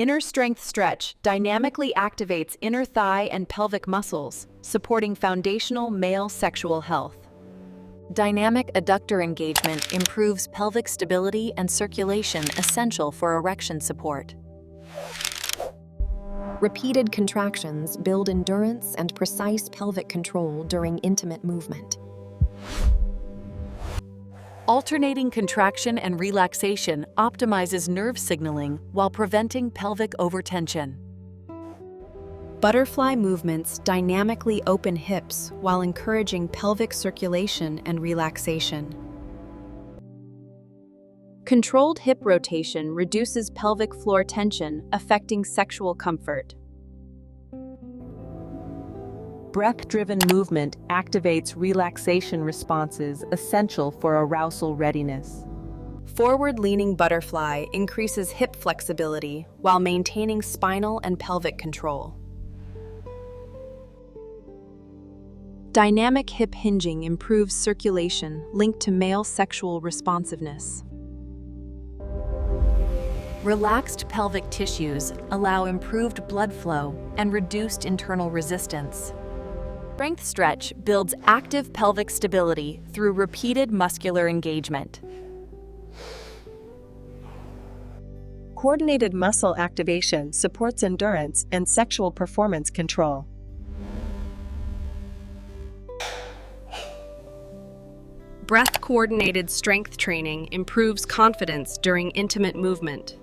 Inner strength stretch dynamically activates inner thigh and pelvic muscles, supporting foundational male sexual health. Dynamic adductor engagement improves pelvic stability and circulation, essential for erection support. Repeated contractions build endurance and precise pelvic control during intimate movement. Alternating contraction and relaxation optimizes nerve signaling while preventing pelvic overtension. Butterfly movements dynamically open hips while encouraging pelvic circulation and relaxation. Controlled hip rotation reduces pelvic floor tension, affecting sexual comfort. Breath-driven movement activates relaxation responses essential for arousal readiness. Forward-leaning butterfly increases hip flexibility while maintaining spinal and pelvic control. Dynamic hip hinging improves circulation linked to male sexual responsiveness. Relaxed pelvic tissues allow improved blood flow and reduced internal resistance. Strength stretch builds active pelvic stability through repeated muscular engagement. Coordinated muscle activation supports endurance and sexual performance control. Breath-coordinated strength training improves confidence during intimate movement.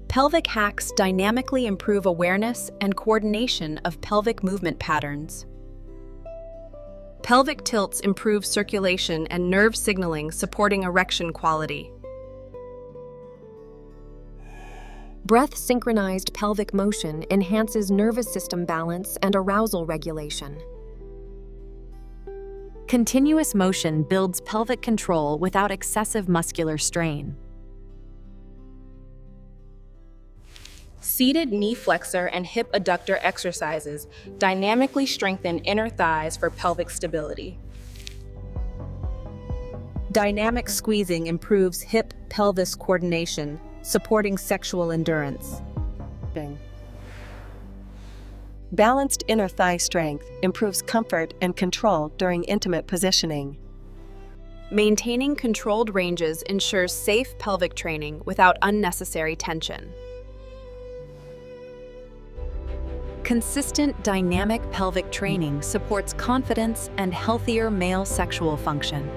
Pelvic hacks dynamically improve awareness and coordination of pelvic movement patterns. Pelvic tilts improve circulation and nerve signaling, supporting erection quality. Breath-synchronized pelvic motion enhances nervous system balance and arousal regulation. Continuous motion builds pelvic control without excessive muscular strain. Seated knee flexor and hip adductor exercises dynamically strengthen inner thighs for pelvic stability. Dynamic squeezing improves hip-pelvis coordination, supporting sexual endurance. Balanced inner thigh strength improves comfort and control during intimate positioning. Maintaining controlled ranges ensures safe pelvic training without unnecessary tension. Consistent dynamic pelvic training supports confidence and healthier male sexual function.